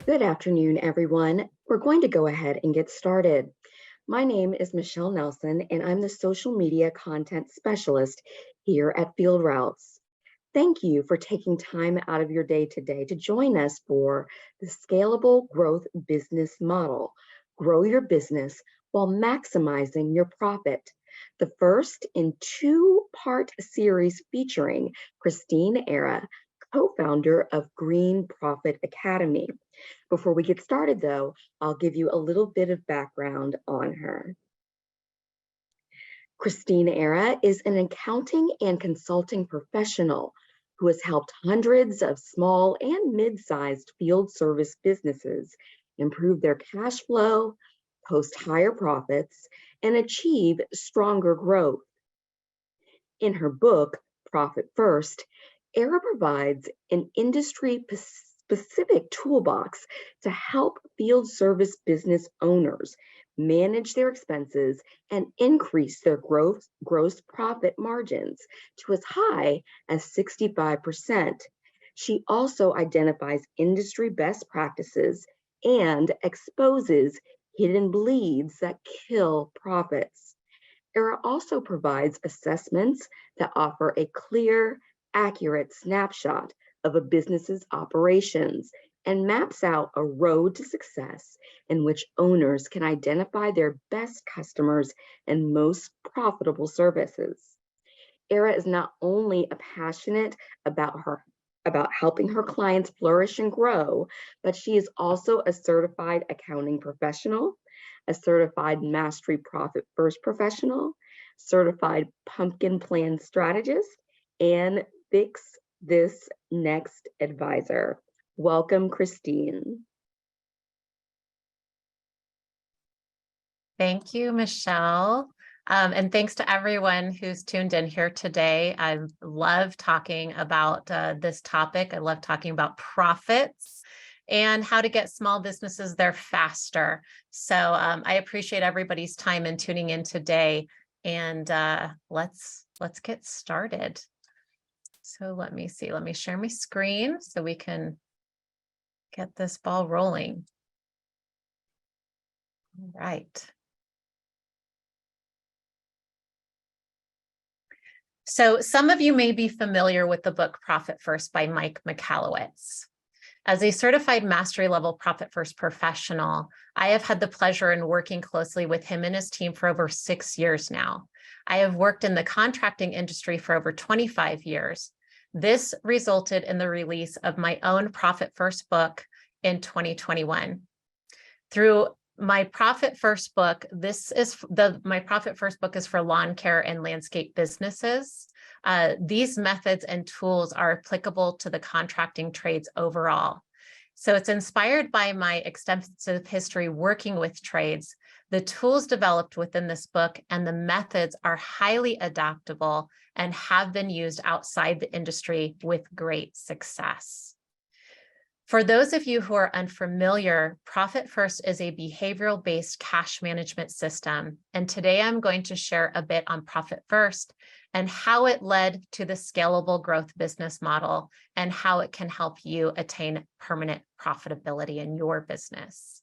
Good afternoon, everyone. We're going to go ahead and get started. My name is Michelle Nelson, and I'm the social media content specialist here at Field Routes. Thank you for taking time out of your day today to join us for the Scalable Growth Business Model. Grow your business while maximizing your profit. The first in two-part series featuring Christeen Era, co-founder of Green Profit Academy. Before we get started, though, I'll give you a little bit of background on her. Christeen Era is an accounting and consulting professional who has helped hundreds of small and mid-sized field service businesses improve their cash flow, post higher profits, and achieve stronger growth. In her book, Profit First, Era provides an industry-specific toolbox to help field service business owners manage their expenses and increase their gross profit margins to as high as 65%. She also identifies industry best practices and exposes hidden bleeds that kill profits. Era also provides assessments that offer a clear, accurate snapshot of a business's operations and maps out a road to success in which owners can identify their best customers and most profitable services. Era is not only passionate about helping her clients flourish and grow, but she is also a certified accounting professional, a certified mastery profit first professional, certified pumpkin plan strategist, and fix this next advisor. Welcome, Christeen. Thank you, Michelle. And thanks to everyone who's tuned in here today. I love talking about this topic. I love talking about profits and how to get small businesses there faster. So I appreciate everybody's time and tuning in today. And let's get started. So let me see. Let me share my screen so we can get this ball rolling. All right. So some of you may be familiar with the book Profit First by Mike Michalowicz. As a certified mastery level Profit First professional, I have had the pleasure in working closely with him and his team for over 6 years now. I have worked in the contracting industry for over 25 years. This resulted in the release of my own Profit First book in 2021. Through my Profit First book, my Profit First book is for lawn care and landscape businesses. These methods and tools are applicable to the contracting trades overall. So it's inspired by my extensive history working with trades. The tools developed within this book and the methods are highly adaptable and have been used outside the industry with great success. For those of you who are unfamiliar, Profit First is a behavioral-based cash management system. And today I'm going to share a bit on Profit First and how it led to the scalable growth business model and how it can help you attain permanent profitability in your business.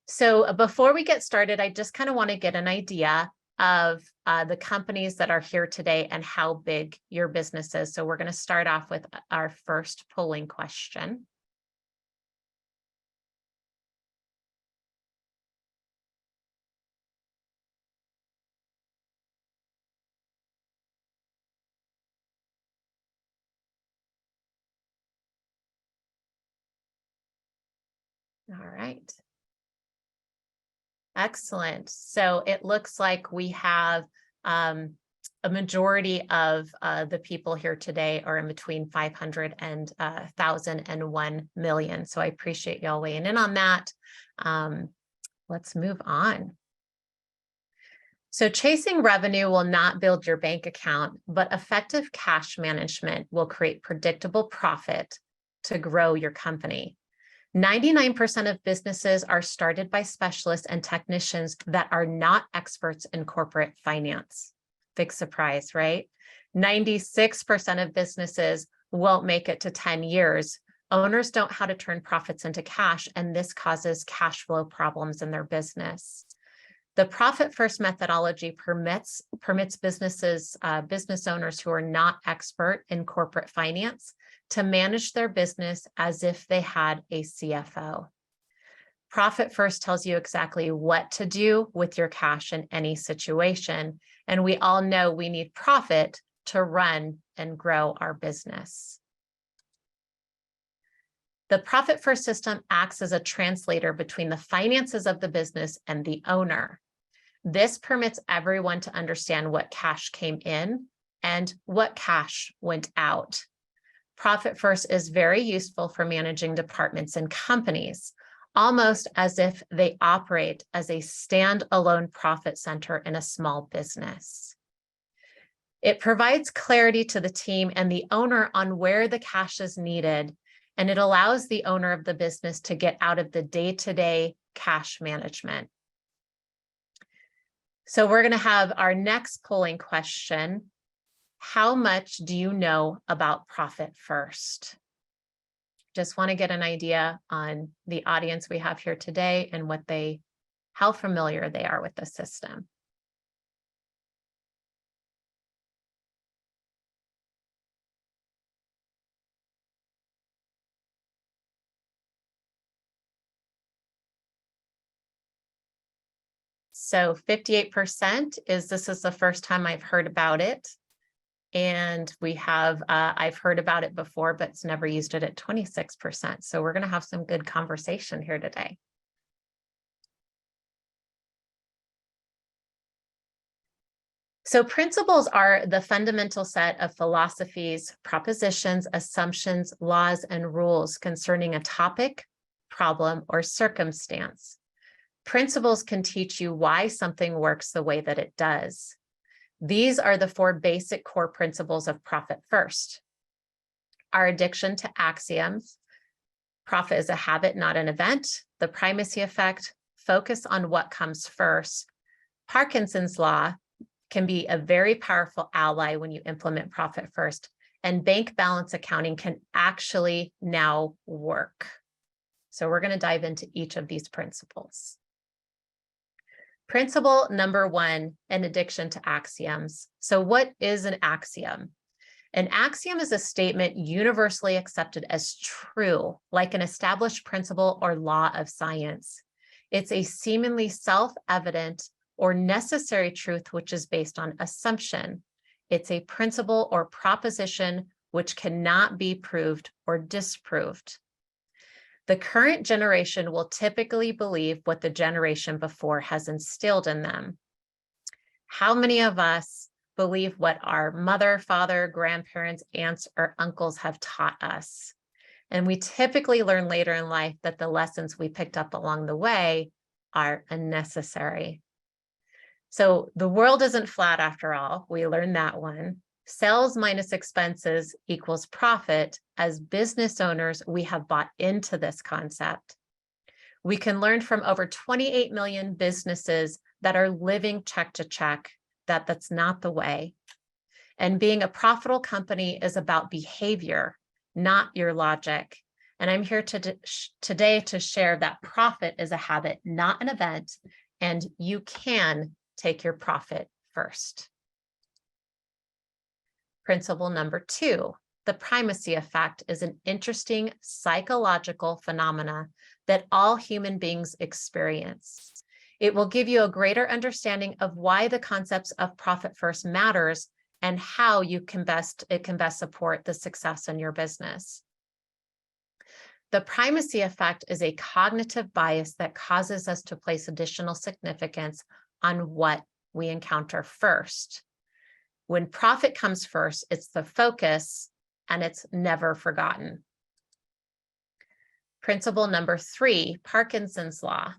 So before we get started, I just kind of want to get an idea of the companies that are here today and how big your business is. So we're going to start off with our first polling question. All right. Excellent. So it looks like we have a majority of the people here today are in between 500 and 1,000 and 1 million. So I appreciate y'all weighing in on that. Let's move on. So chasing revenue will not build your bank account, but effective cash management will create predictable profit to grow your company. 99% of businesses are started by specialists and technicians that are not experts in corporate finance. Big surprise, right? 96% of businesses won't make it to 10 years. Owners don't know how to turn profits into cash, and this causes cash flow problems in their business. The profit first methodology permits business owners who are not expert in corporate finance to manage their business as if they had a CFO. Profit first tells you exactly what to do with your cash in any situation. And we all know we need profit to run and grow our business. The profit first system acts as a translator between the finances of the business and the owner. This permits everyone to understand what cash came in and what cash went out. Profit first is very useful for managing departments and companies, almost as if they operate as a standalone profit center in a small business. It provides clarity to the team and the owner on where the cash is needed, and it allows the owner of the business to get out of the day-to-day cash management. So we're going to have our next polling question. How much do you know about profit first? Just want to get an idea on the audience we have here today and how familiar they are with the system. So 58% this is the first time I've heard about it. And we have, I've heard about it before, but it's never used it at 26%. So we're going to have some good conversation here today. So principles are the fundamental set of philosophies, propositions, assumptions, laws, and rules concerning a topic, problem, or circumstance. Principles can teach you why something works the way that it does. These are the 4 basic core principles of profit first. Our addiction to axioms, profit is a habit, not an event, the primacy effect, focus on what comes first. Parkinson's law can be a very powerful ally when you implement profit first, and bank balance accounting can actually now work. So we're going to dive into each of these principles. Principle number 1, an addiction to axioms. So what is an axiom? An axiom is a statement universally accepted as true, like an established principle or law of science. It's a seemingly self-evident or necessary truth which is based on assumption. It's a principle or proposition which cannot be proved or disproved. The current generation will typically believe what the generation before has instilled in them. How many of us believe what our mother, father, grandparents, aunts, or uncles have taught us? And we typically learn later in life that the lessons we picked up along the way are unnecessary. So the world isn't flat after all. We learned that one. Sales minus expenses equals profit. As business owners, we have bought into this concept. We can learn from over 28 million businesses that are living check to check that that's not the way. And being a profitable company is about behavior, not your logic. And I'm here today to share that profit is a habit, not an event, and you can take your profit first. Principle number 2, the primacy effect is an interesting psychological phenomena that all human beings experience. It will give you a greater understanding of why the concepts of profit first matters and how it can best support the success in your business. The primacy effect is a cognitive bias that causes us to place additional significance on what we encounter first. When profit comes first, it's the focus and it's never forgotten. Principle number 3, Parkinson's law.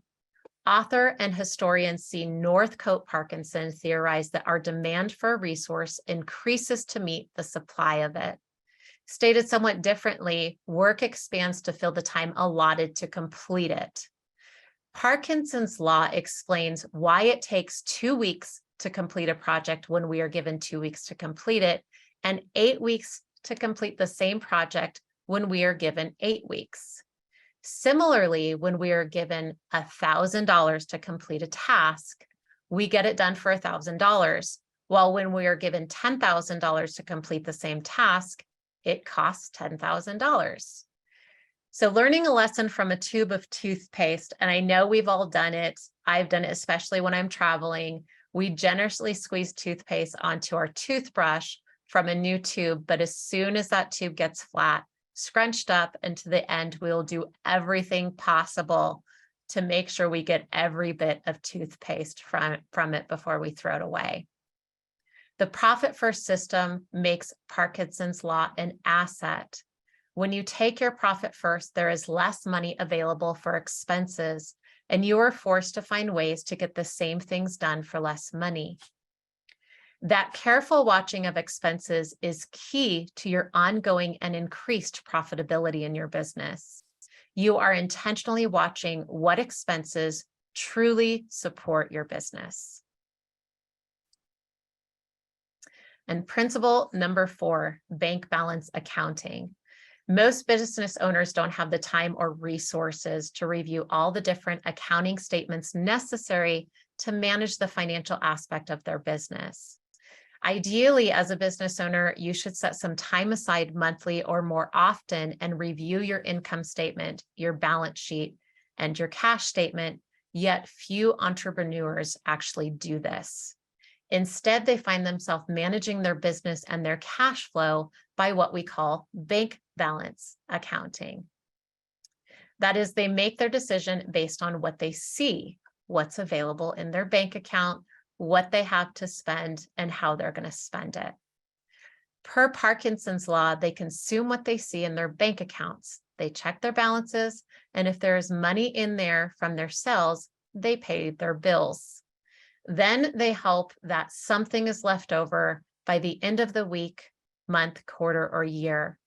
Author and historian C. Northcote Parkinson theorized that our demand for a resource increases to meet the supply of it. Stated somewhat differently, work expands to fill the time allotted to complete it. Parkinson's law explains why it takes 2 weeks to complete a project when we are given 2 weeks to complete it, and 8 weeks to complete the same project when we are given 8 weeks. Similarly, when we are given $1,000 to complete a task, we get it done for $1,000. While when we are given $10,000 to complete the same task, it costs $10,000. So learning a lesson from a tube of toothpaste, and I know we've all done it. I've done it, especially when I'm traveling. We generously squeeze toothpaste onto our toothbrush from a new tube, but as soon as that tube gets flat, scrunched up, and to the end, we'll do everything possible to make sure we get every bit of toothpaste from it before we throw it away. The profit first system makes Parkinson's law an asset. When you take your profit first, there is less money available for expenses, and you are forced to find ways to get the same things done for less money. That careful watching of expenses is key to your ongoing and increased profitability in your business. You are intentionally watching what expenses truly support your business. And principle number 4, bank balance accounting. Most business owners don't have the time or resources to review all the different accounting statements necessary to manage the financial aspect of their business. Ideally, as a business owner, you should set some time aside monthly or more often and review your income statement, your balance sheet, and your cash statement, yet few entrepreneurs actually do this. Instead, they find themselves managing their business and their cash flow by what we call bank balance accounting. That is, they make their decision based on what they see, what's available in their bank account, what they have to spend, and how they're going to spend it. Per Parkinson's law, they consume what they see in their bank accounts. They check their balances, and if there is money in there from their sales, they pay their bills. Then they hope that something is left over by the end of the week, month, quarter, or year.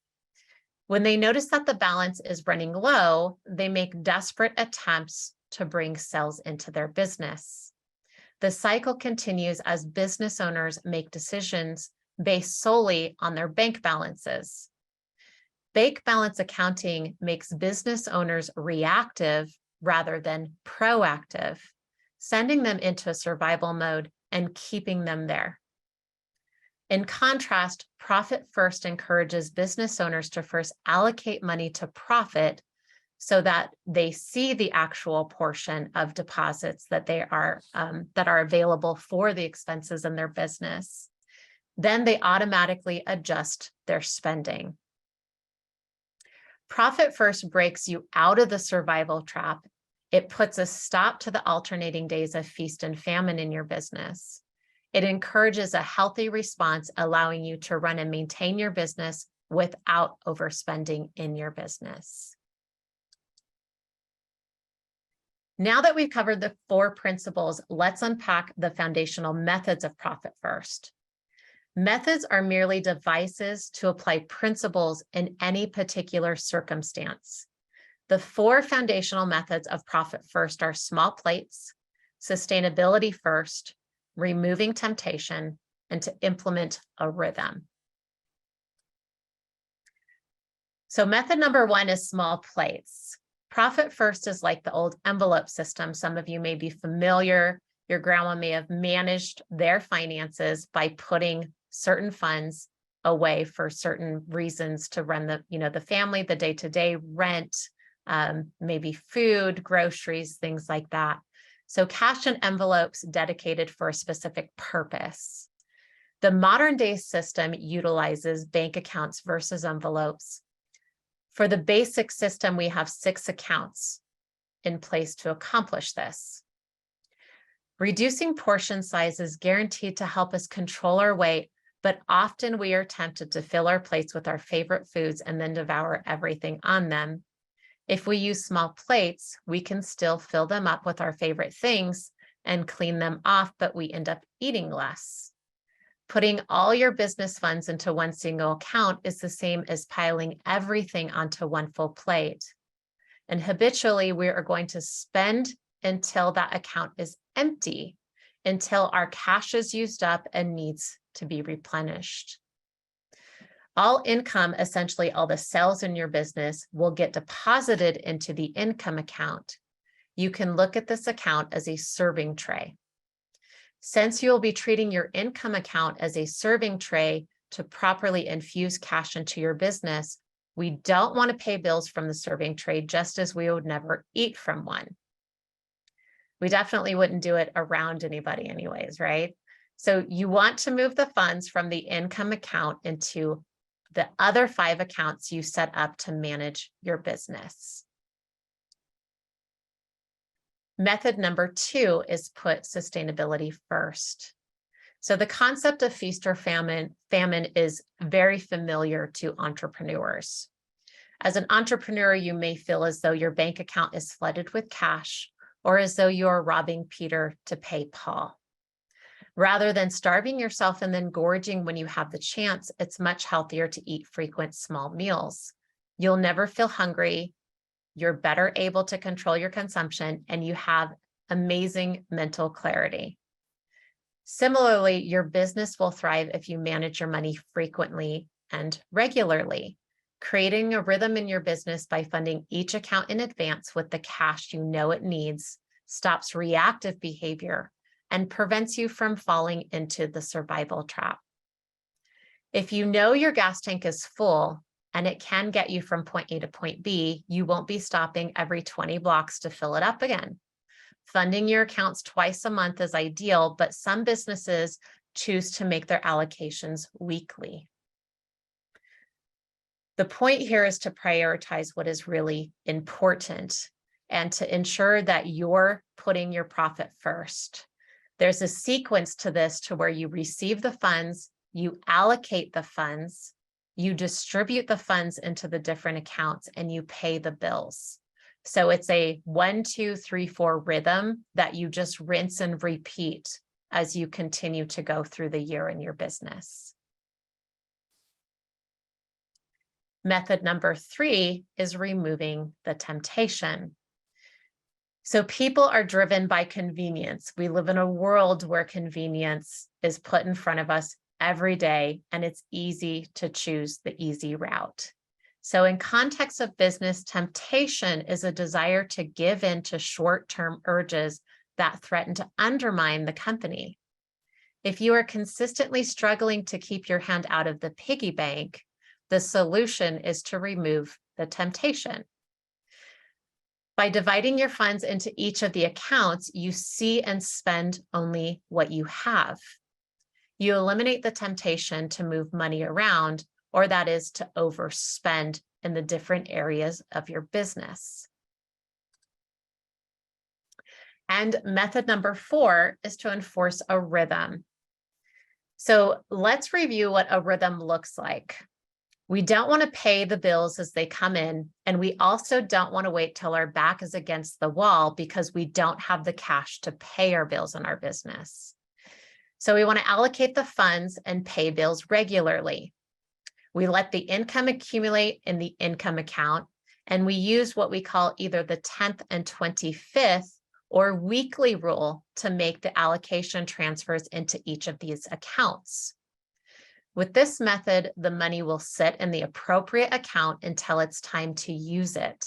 When they notice that the balance is running low, they make desperate attempts to bring sales into their business. The cycle continues as business owners make decisions based solely on their bank balances. Bank balance accounting makes business owners reactive rather than proactive, sending them into a survival mode and keeping them there. In contrast, Profit First encourages business owners to first allocate money to profit so that they see the actual portion of deposits that are available for the expenses in their business. Then they automatically adjust their spending. Profit First breaks you out of the survival trap. It puts a stop to the alternating days of feast and famine in your business. It encourages a healthy response, allowing you to run and maintain your business without overspending in your business. Now that we've covered the 4 principles, let's unpack the foundational methods of Profit First. Methods are merely devices to apply principles in any particular circumstance. The 4 foundational methods of Profit First are small plates, sustainability first, removing temptation, and to implement a rhythm. So method number 1 is small plates. Profit First is like the old envelope system. Some of you may be familiar. Your grandma may have managed their finances by putting certain funds away for certain reasons to run the family, the day-to-day rent, maybe food, groceries, things like that. So cash in envelopes dedicated for a specific purpose. The modern day system utilizes bank accounts versus envelopes. For the basic system, we have 6 accounts in place to accomplish this. Reducing portion size is guaranteed to help us control our weight, but often we are tempted to fill our plates with our favorite foods and then devour everything on them. If we use small plates, we can still fill them up with our favorite things and clean them off, but we end up eating less. Putting all your business funds into one single account is the same as piling everything onto one full plate. And habitually, we are going to spend until that account is empty, until our cash is used up and needs to be replenished. All income, essentially all the sales in your business, will get deposited into the income account. You can look at this account as a serving tray. Since you'll be treating your income account as a serving tray to properly infuse cash into your business, we don't want to pay bills from the serving tray, just as we would never eat from one. We definitely wouldn't do it around anybody anyways, right? So you want to move the funds from the income account into the other 5 accounts you set up to manage your business. Method number 2 is put sustainability first. So the concept of feast or famine is very familiar to entrepreneurs. As an entrepreneur, you may feel as though your bank account is flooded with cash, or as though you're robbing Peter to pay Paul. Rather than starving yourself and then gorging when you have the chance, it's much healthier to eat frequent small meals. You'll never feel hungry, you're better able to control your consumption, and you have amazing mental clarity. Similarly, your business will thrive if you manage your money frequently and regularly. Creating a rhythm in your business by funding each account in advance with the cash you know it needs stops reactive behavior and prevents you from falling into the survival trap. If you know your gas tank is full and it can get you from point A to point B, you won't be stopping every 20 blocks to fill it up again. Funding your accounts twice a month is ideal, but some businesses choose to make their allocations weekly. The point here is to prioritize what is really important and to ensure that you're putting your profit first. There's a sequence to this to where you receive the funds, you allocate the funds, you distribute the funds into the different accounts, and you pay the bills. So it's a 1, 2, 3, 4 rhythm that you just rinse and repeat as you continue to go through the year in your business. Method number 3 is removing the temptation. So people are driven by convenience. We live in a world where convenience is put in front of us every day, and it's easy to choose the easy route. So in context of business, temptation is a desire to give in to short-term urges that threaten to undermine the company. If you are consistently struggling to keep your hand out of the piggy bank, the solution is to remove the temptation. By dividing your funds into each of the accounts, you see and spend only what you have. You eliminate the temptation to move money around, or that is to overspend in the different areas of your business. And method number 4 is to enforce a rhythm. So let's review what a rhythm looks like. We don't want to pay the bills as they come in, and we also don't want to wait till our back is against the wall because we don't have the cash to pay our bills in our business. So we want to allocate the funds and pay bills regularly. We let the income accumulate in the income account, and we use what we call either the 10th and 25th or weekly rule to make the allocation transfers into each of these accounts. With this method, the money will sit in the appropriate account until it's time to use it.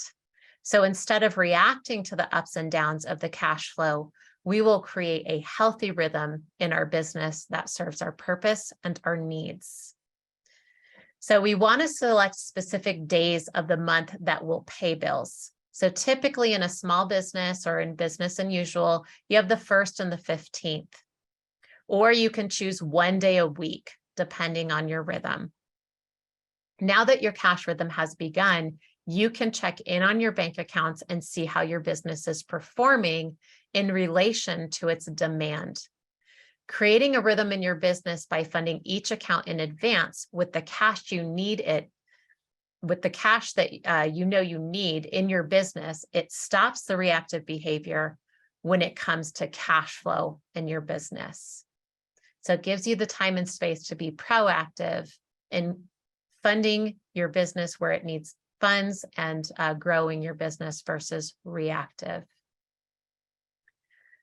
So instead of reacting to the ups and downs of the cash flow, we will create a healthy rhythm in our business that serves our purpose and our needs. So we want to select specific days of the month that will pay bills. So typically in a small business or in business unusual, you have the 1st and the 15th, or you can choose one day a week, depending on your rhythm. Now that your cash rhythm has begun, you can check in on your bank accounts and see how your business is performing in relation to its demand. Creating a rhythm in your business by funding each account in advance with the cash you need with the cash that you know you need in your business, it stops the reactive behavior when it comes to cash flow in your business. So it gives you the time and space to be proactive in funding your business where it needs funds and growing your business versus reactive.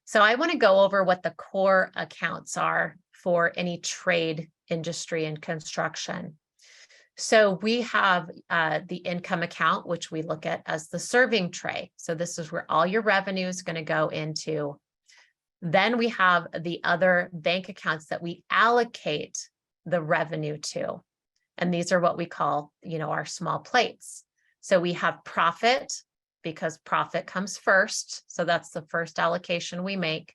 So I want to go over what the core accounts are for any trade, industry, and construction. So we have the income account, which we look at as the serving tray. So this is where all your revenue is going to go into. Then we have the other bank accounts that we allocate the revenue to. And these are what we call, our small plates. So we have profit, because profit comes first. So that's the first allocation we make.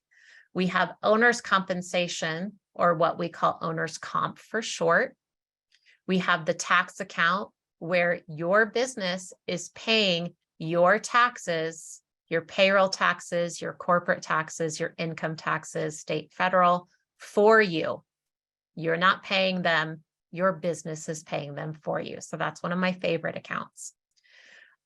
We have owner's compensation, or what we call owner's comp for short. We have the tax account, where your business is paying your taxes, your payroll taxes, your corporate taxes, your income taxes, state, federal, for you. You're not paying them, your business is paying them for you. So that's one of my favorite accounts.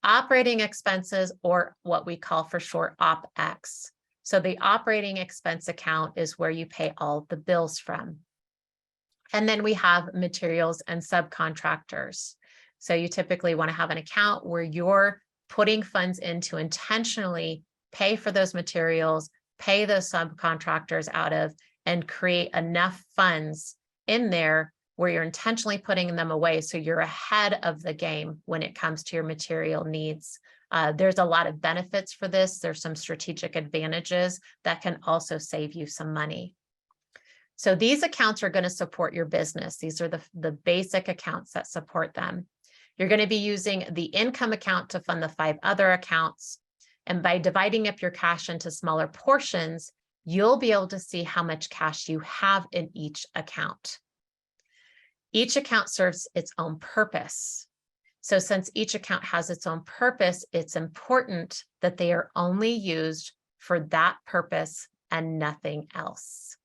Operating expenses, or what we call for short OpEx. So the operating expense account is where you pay all the bills from. And then we have materials and subcontractors. So you typically want to have an account where you're putting funds in to intentionally pay for those materials, pay those subcontractors out of, and create enough funds in there where you're intentionally putting them away. So you're ahead of the game when it comes to your material needs. There's a lot of benefits for this. There's some strategic advantages that can also save you some money. So these accounts are going to support your business. These are the basic accounts that support them. You're going to be using the income account to fund the 5 other accounts. And by dividing up your cash into smaller portions, you'll be able to see how much cash you have in each account. Each account serves its own purpose. So since each account has its own purpose, it's important that they are only used for that purpose and nothing else.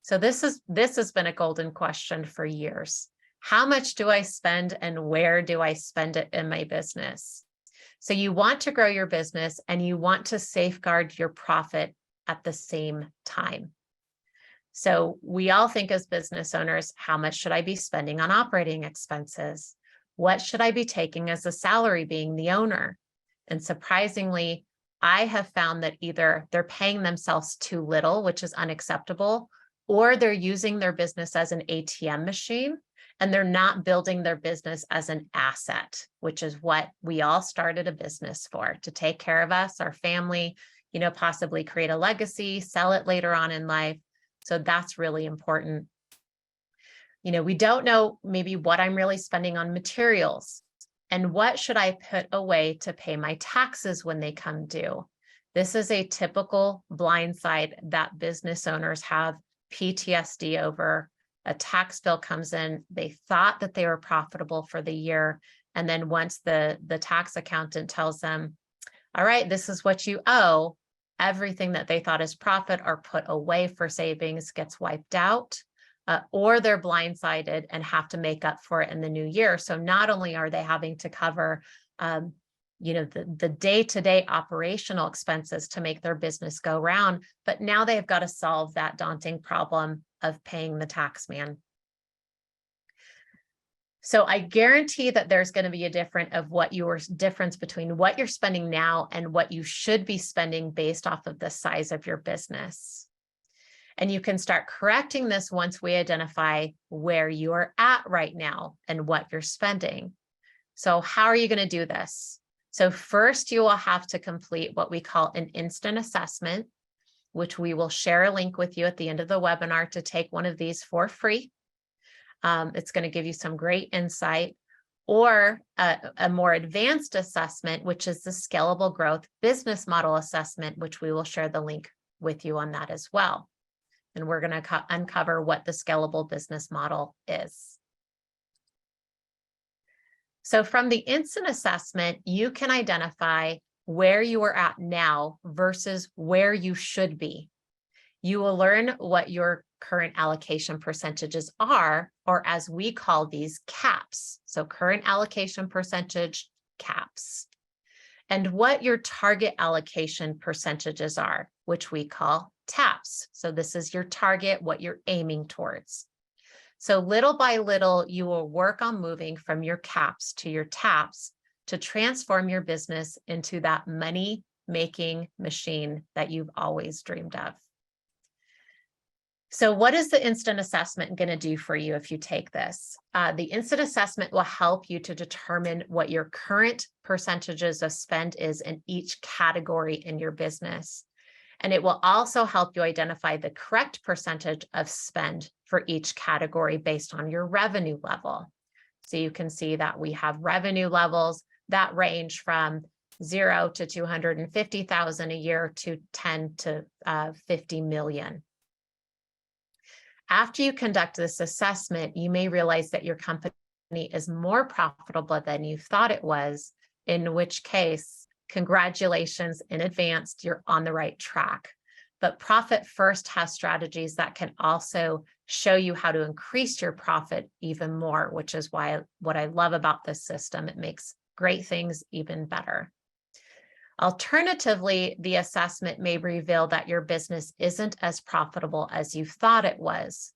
So this has been a golden question for years. How much do I spend and where do I spend it in my business? So you want to grow your business and you want to safeguard your profit at the same time. So we all think as business owners, how much should I be spending on operating expenses? What should I be taking as a salary being the owner? And surprisingly, I have found that either they're paying themselves too little, which is unacceptable, or they're using their business as an ATM machine and they're not building their business as an asset, which is what we all started a business for, to take care of us, our family, possibly create a legacy, sell it later on in life. So that's really important. We don't know maybe what I'm really spending on materials and what should I put away to pay my taxes when they come due. This is a typical blind side that business owners have PTSD over. A tax bill comes in, they thought that they were profitable for the year. And then once the tax accountant tells them, all right, this is what you owe, everything that they thought is profit or put away for savings gets wiped out, or they're blindsided and have to make up for it in the new year. So not only are they having to cover the day-to-day operational expenses to make their business go round, but now they've got to solve that daunting problem of paying the tax man. So I guarantee that there's going to be a difference between what you're spending now and what you should be spending based off of the size of your business. And you can start correcting this once we identify where you are at right now and what you're spending. So how are you going to do this? So first, you will have to complete what we call an instant assessment, which we will share a link with you at the end of the webinar to take one of these for free. It's going to give you some great insight, or a more advanced assessment, which is the Scalable Growth Business Model assessment, which we will share the link with you on that as well. And we're going to uncover what the Scalable Business Model is. So from the instant assessment, you can identify where you are at now versus where you should be. You will learn what your current allocation percentages are, or as we call these, caps. So current allocation percentage, caps. And what your target allocation percentages are, which we call taps. So this is your target, what you're aiming towards. So little by little, you will work on moving from your caps to your taps to transform your business into that money-making machine that you've always dreamed of. So what is the instant assessment going to do for you if you take this? The instant assessment will help you to determine what your current percentages of spend is in each category in your business. And it will also help you identify the correct percentage of spend for each category based on your revenue level. So you can see that we have revenue levels that range from 0 to 250,000 a year to 10 to 50 million. After you conduct this assessment, you may realize that your company is more profitable than you thought it was, in which case, congratulations in advance, you're on the right track. But Profit First has strategies that can also show you how to increase your profit even more, which is why what I love about this system, it makes great things even better. Alternatively, the assessment may reveal that your business isn't as profitable as you thought it was.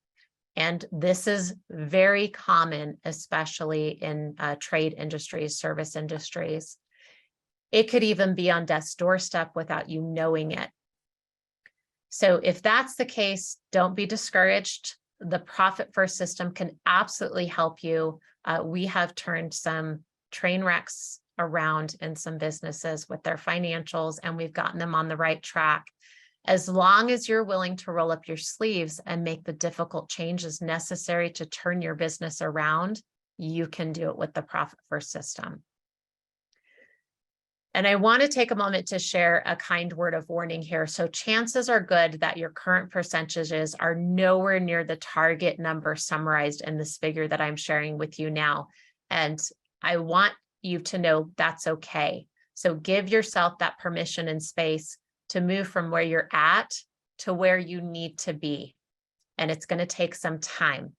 And this is very common, especially in trade industries, service industries. It could even be on death's doorstep without you knowing it. So if that's the case, don't be discouraged. The Profit First system can absolutely help you. We have turned some train wrecks around in some businesses with their financials, and we've gotten them on the right track. As long as you're willing to roll up your sleeves and make the difficult changes necessary to turn your business around, you can do it with the Profit First system. And I want to take a moment to share a kind word of warning here. So chances are good that your current percentages are nowhere near the target number summarized in this figure that I'm sharing with you now. And I want you to know that's okay. So give yourself that permission and space to move from where you're at to where you need to be. And it's going to take some time.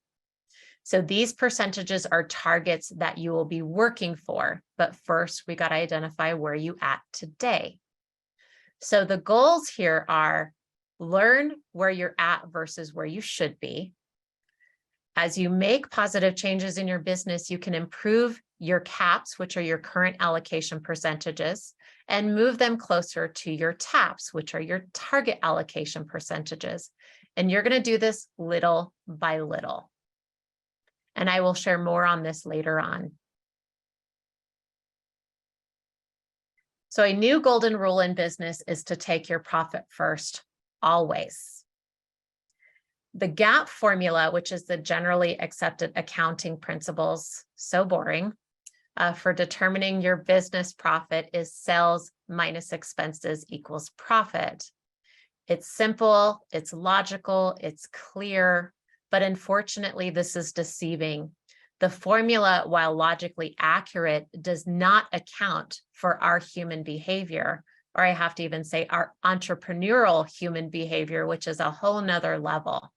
So these percentages are targets that you will be working for. But first, we got to identify where you at today. So the goals here are learn where you're at versus where you should be. As you make positive changes in your business, you can improve your caps, which are your current allocation percentages, and move them closer to your TAPs, which are your target allocation percentages. And you're going to do this little by little. And I will share more on this later on. So a new golden rule in business is to take your profit first, always. The GAAP formula, which is the generally accepted accounting principles, so boring, for determining your business profit is sales minus expenses equals profit. It's simple, it's logical, it's clear, but unfortunately, this is deceiving. The formula, while logically accurate, does not account for our human behavior, or I have to even say our entrepreneurial human behavior, which is a whole nother level.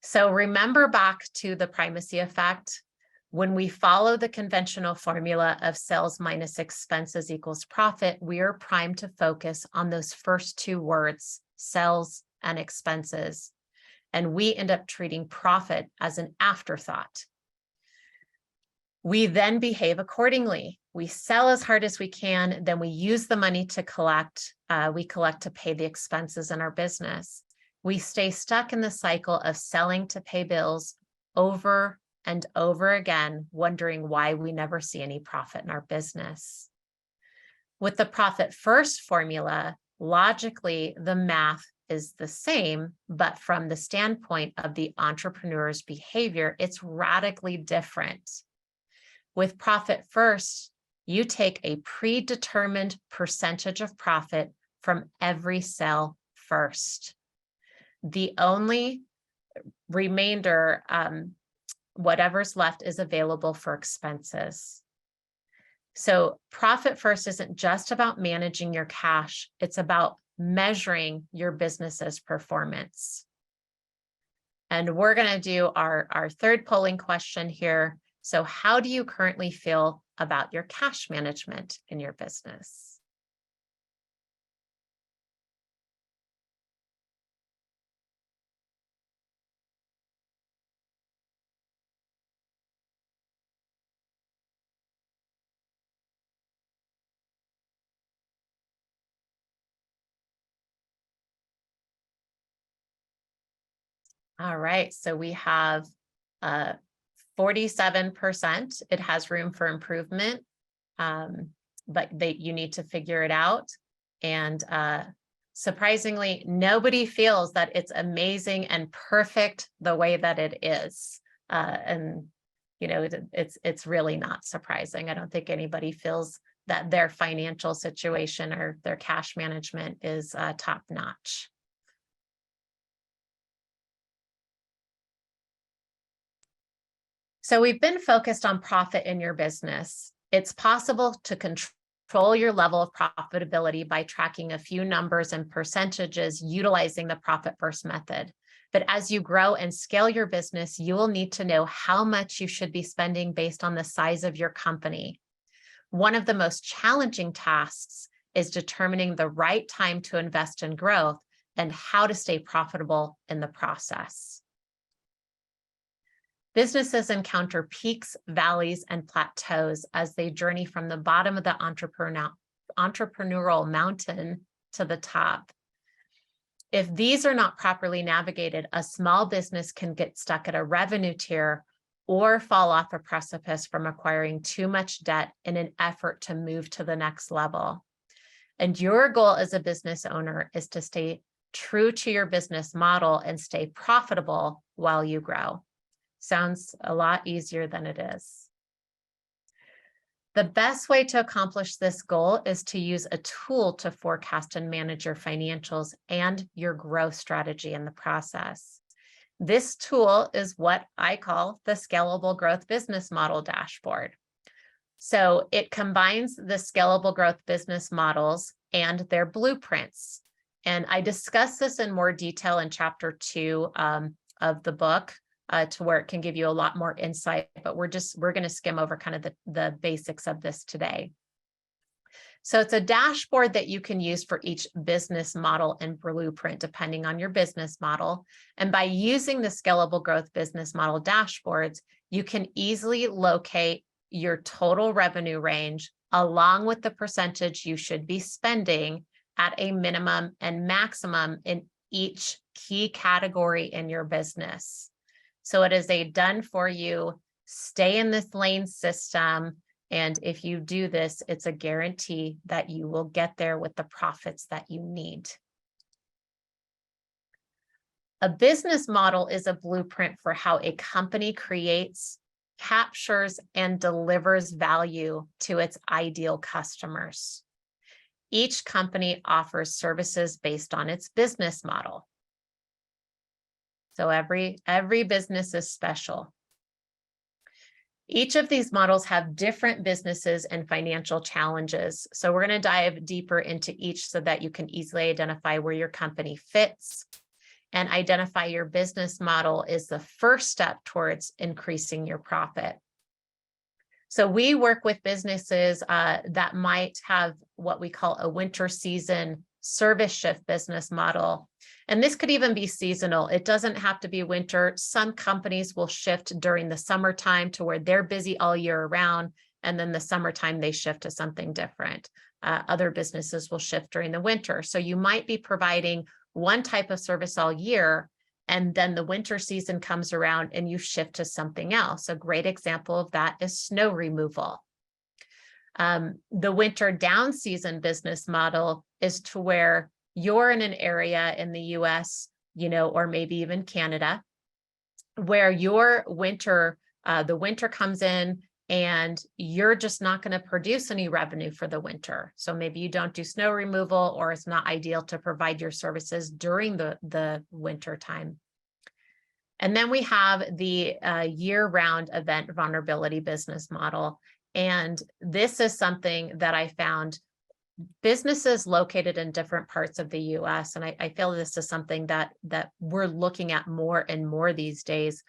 So remember back to the primacy effect. When we follow the conventional formula of sales minus expenses equals profit, we are primed to focus on those first two words, sales and expenses. And we end up treating profit as an afterthought. We then behave accordingly. We sell as hard as we can, then we use the money to collect. We collect to pay the expenses in our business. We stay stuck in the cycle of selling to pay bills over and over again, wondering why we never see any profit in our business. With the Profit First formula, logically, the math is the same, but from the standpoint of the entrepreneur's behavior, it's radically different. With Profit First, you take a predetermined percentage of profit from every sale first. The only remainder, whatever's left, is available for expenses. So Profit First isn't just about managing your cash, it's about measuring your business's performance. And we're going to do our third polling question here. So how do you currently feel about your cash management in your business? All right, so we have 47%. It has room for improvement, but you need to figure it out. And surprisingly, nobody feels that it's amazing and perfect the way that it is. And you know, it's really not surprising. I don't think anybody feels that their financial situation or their cash management is top notch. So we've been focused on profit in your business. It's possible to control your level of profitability by tracking a few numbers and percentages utilizing the profit first method. But as you grow and scale your business, you will need to know how much you should be spending based on the size of your company. One of the most challenging tasks is determining the right time to invest in growth and how to stay profitable in the process. Businesses encounter peaks, valleys, and plateaus as they journey from the bottom of the entrepreneurial mountain to the top. If these are not properly navigated, a small business can get stuck at a revenue tier or fall off a precipice from acquiring too much debt in an effort to move to the next level. And your goal as a business owner is to stay true to your business model and stay profitable while you grow. Sounds a lot easier than it is. The best way to accomplish this goal is to use a tool to forecast and manage your financials and your growth strategy in the process. This tool is what I call the Scalable Growth Business Model dashboard. So it combines the Scalable Growth Business Models and their blueprints. And I discuss this in more detail in chapter 2 of the book. To where it can give you a lot more insight, but we're going to skim over kind of the basics of this today. So it's a dashboard that you can use for each business model and blueprint, depending on your business model. And by using the Scalable Growth Business Model dashboards, you can easily locate your total revenue range along with the percentage you should be spending at a minimum and maximum in each key category in your business. So it is a done for you, stay in this lane system. And if you do this, it's a guarantee that you will get there with the profits that you need. A business model is a blueprint for how a company creates, captures, and delivers value to its ideal customers. Each company offers services based on its business model. So every business is special. Each of these models have different businesses and financial challenges. So we're going to dive deeper into each so that you can easily identify where your company fits, and identify your business model is the first step towards increasing your profit. So we work with businesses that might have what we call a winter season service shift business model. And this could even be seasonal. It doesn't have to be winter. Some companies will shift during the summertime to where they're busy all year round. And then the summertime, they shift to something different. Other businesses will shift during the winter. So you might be providing one type of service all year, and then the winter season comes around and you shift to something else. A great example of that is snow removal. The winter down season business model is to where you're in an area in the US, or maybe even Canada, where your winter, the winter comes in and you're just not going to produce any revenue for the winter. So maybe you don't do snow removal, or it's not ideal to provide your services during the winter time. And then we have the year-round event vulnerability business model. And this is something that I found businesses located in different parts of the US. And I feel this is something that we're looking at more and more these days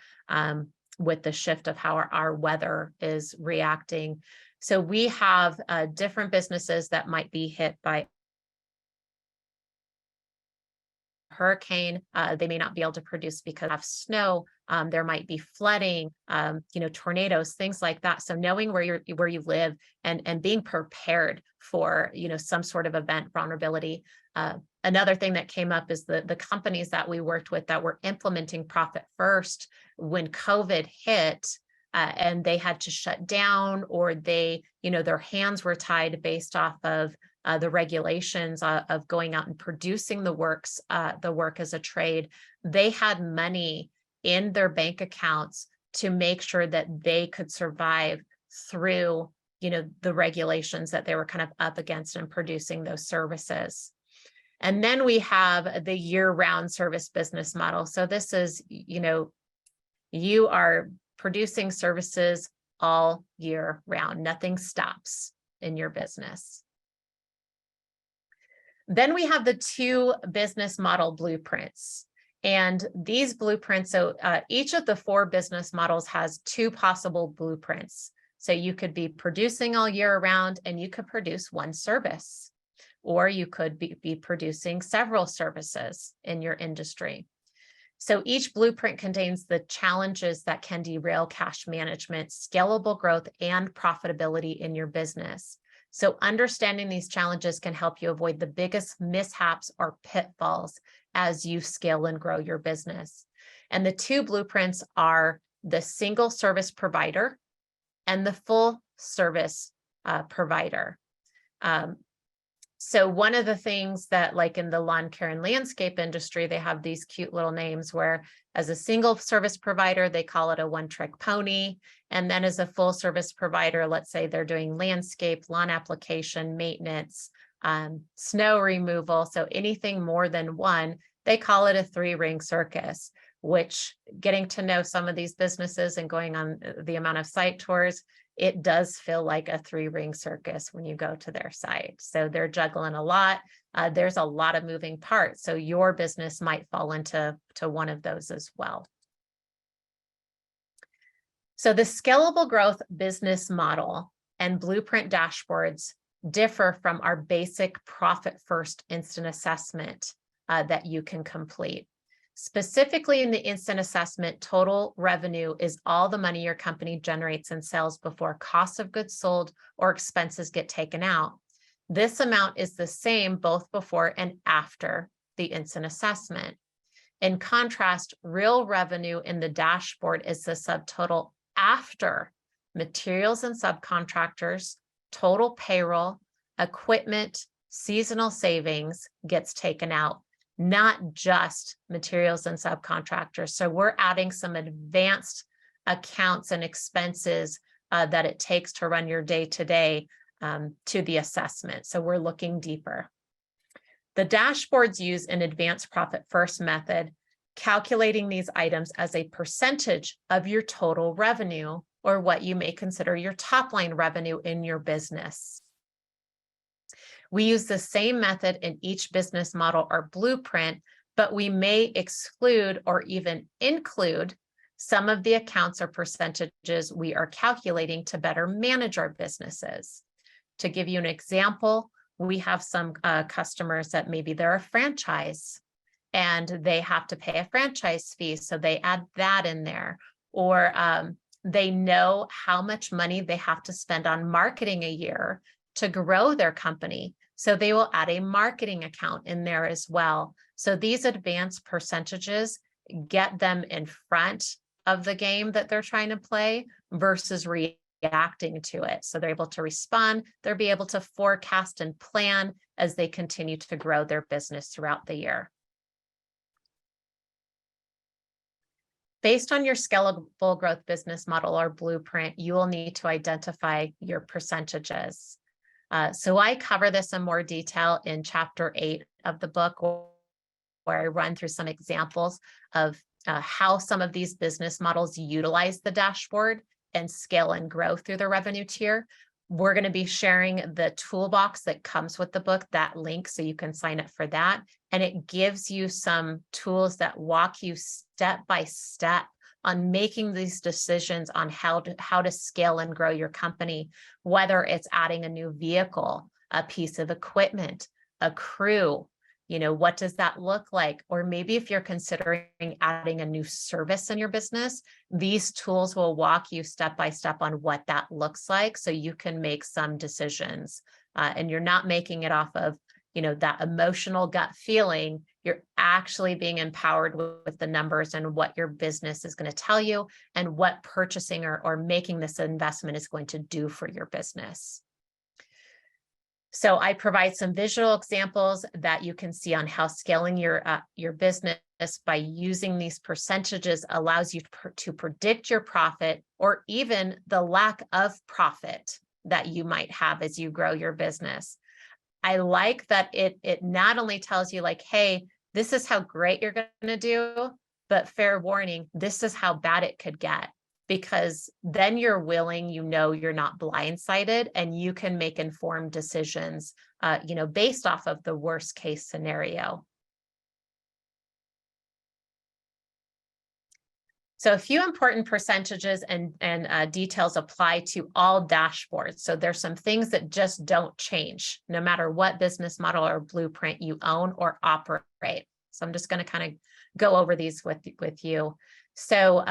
with the shift of how our weather is reacting. So we have different businesses that might be hit by hurricane, they may not be able to produce because of snow. There might be flooding, tornadoes, things like that. So knowing where you live and being prepared for, some sort of event vulnerability. Another thing that came up is the companies that we worked with that were implementing profit first when COVID hit, and they had to shut down, or their hands were tied based off of the regulations of going out and producing the work as a trade. They had money in their bank accounts to make sure that they could survive through, the regulations that they were kind of up against and producing those services. And then we have the year-round service business model. So this is, you are producing services all year round. Nothing stops in your business. Then we have the 2 business model blueprints. And these blueprints, so each of the 4 business models has 2 possible blueprints. So you could be producing all year round and you could produce one service, or you could be producing several services in your industry. So each blueprint contains the challenges that can derail cash management, scalable growth, and profitability in your business. So understanding these challenges can help you avoid the biggest mishaps or pitfalls as you scale and grow your business. And the 2 blueprints are the single service provider and the full service provider. So one of the things that, like in the lawn care and landscape industry, they have these cute little names where as a single service provider, they call it a one-trick pony. And then as a full service provider, let's say they're doing landscape, lawn application, maintenance, snow removal. So anything more than one, they call it a 3-ring circus, which, getting to know some of these businesses and going on the amount of site tours, it does feel like a 3-ring circus when you go to their site. So they're juggling a lot. There's a lot of moving parts. So your business might fall into one of those as well. So the scalable growth business model and blueprint dashboards differ from our basic profit first instant assessment that you can complete. Specifically in the instant assessment, total revenue is all the money your company generates in sales before cost of goods sold or expenses get taken out. This amount is the same both before and after the instant assessment. In contrast, real revenue in the dashboard is the subtotal after materials and subcontractors, total payroll, equipment, seasonal savings gets taken out, not just materials and subcontractors. So we're adding some advanced accounts and expenses that it takes to run your day-to-day to the assessment. So we're looking deeper. The dashboards use an advanced profit first method, calculating these items as a percentage of your total revenue, or what you may consider your top line revenue in your business. We use the same method in each business model or blueprint, but we may exclude or even include some of the accounts or percentages we are calculating to better manage our businesses. To give you an example, we have some customers that maybe they're a franchise and they have to pay a franchise fee, so they add that in there. Or they know how much money they have to spend on marketing a year to grow their company, so they will add a marketing account in there as well. So these advanced percentages get them in front of the game that they're trying to play versus reacting to it. So they're able to respond, they'll be able to forecast and plan as they continue to grow their business throughout the year. Based on your scalable growth business model or blueprint, you will need to identify your percentages. So I cover this in more detail in chapter 8 of the book, where I run through some examples of how some of these business models utilize the dashboard and scale and grow through the revenue tier. We're going to be sharing the toolbox that comes with the book, that link, so you can sign up for that. And it gives you some tools that walk you step by step on making these decisions on how to scale and grow your company, whether it's adding a new vehicle, a piece of equipment, a crew, What does that look like? Or maybe if you're considering adding a new service in your business, these tools will walk you step by step on what that looks like so you can make some decisions. And you're not making it off of, that emotional gut feeling. You're actually being empowered with the numbers and what your business is going to tell you and what purchasing or making this investment is going to do for your business. So I provide some visual examples that you can see on how scaling your business by using these percentages allows you to predict your profit or even the lack of profit that you might have as you grow your business. I like that it not only tells you like, hey, this is how great you're going to do, but fair warning, this is how bad it could get. Because then you're willing, you're not blindsided, and you can make informed decisions, based off of the worst case scenario. So a few important percentages and details apply to all dashboards. So there's some things that just don't change, no matter what business model or blueprint you own or operate. So I'm just going to kind of go over these with you. So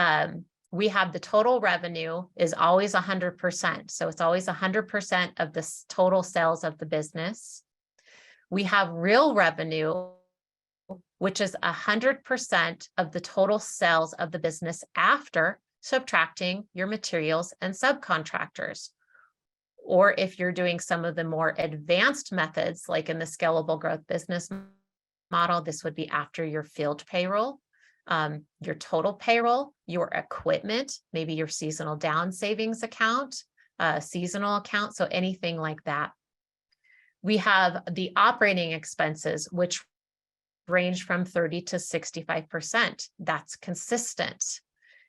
we have the total revenue is always 100%. So it's always 100% of the total sales of the business. We have real revenue, which is 100% of the total sales of the business after subtracting your materials and subcontractors. Or if you're doing some of the more advanced methods, like in the Scalable Growth Business Model, this would be after your field payroll, your total payroll, your equipment, maybe your seasonal down savings account, seasonal account, so anything like that. We have the operating expenses, which range from 30 to 65%. That's consistent.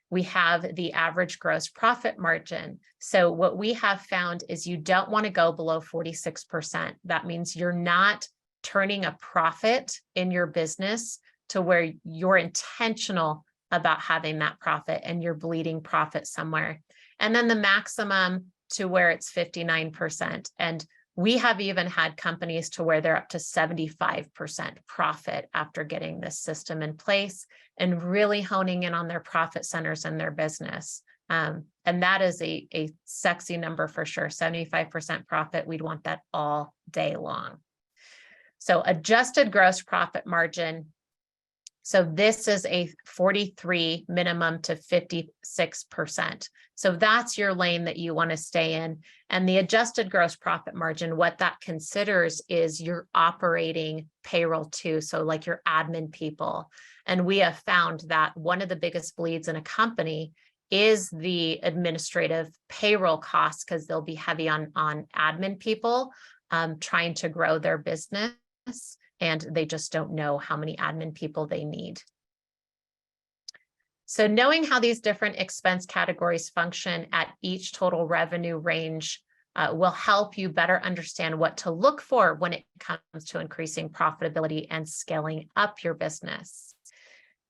We have the average gross profit margin. So what we have found is you don't want to go below 46%. That means you're not turning a profit in your business to where you're intentional about having that profit and you're bleeding profit somewhere. And then the maximum to where it's 59%. And we have even had companies to where they're up to 75% profit after getting this system in place and really honing in on their profit centers in their business. And that is a sexy number for sure. 75% profit, we'd want that all day long. So adjusted gross profit margin. So this is a 43 minimum to 56%. So that's your lane that you want to stay in. And the adjusted gross profit margin, what that considers is your operating payroll too. So like your admin people. And we have found that one of the biggest bleeds in a company is the administrative payroll costs, because they'll be heavy on admin people trying to grow their business. And they just don't know how many admin people they need. So knowing how these different expense categories function at each total revenue range will help you better understand what to look for when it comes to increasing profitability and scaling up your business.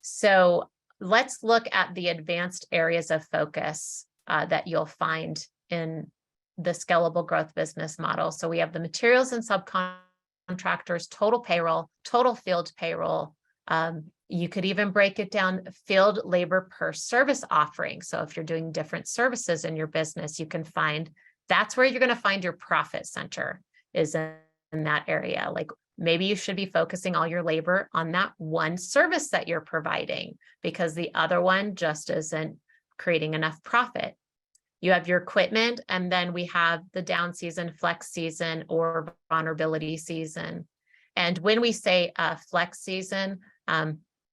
So let's look at the advanced areas of focus that you'll find in the Scalable Growth Business Model. So we have the materials and subcontractors, total payroll, total field payroll. You could even break it down field labor per service offering. So if you're doing different services in your business, you can find that's where you're going to find your profit center is in that area. Like maybe you should be focusing all your labor on that one service that you're providing because the other one just isn't creating enough profit. You have your equipment, and then we have the down season, flex season, or vulnerability season. And when we say flex season,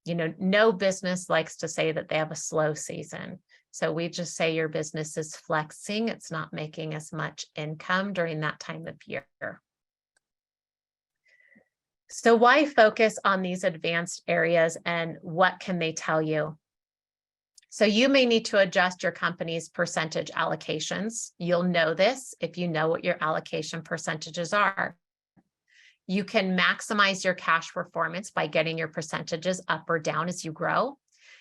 no business likes to say that they have a slow season. So we just say your business is flexing. It's not making as much income during that time of year. So why focus on these advanced areas and what can they tell you? So you may need to adjust your company's percentage allocations. You'll know this if you know what your allocation percentages are. You can maximize your cash performance by getting your percentages up or down as you grow.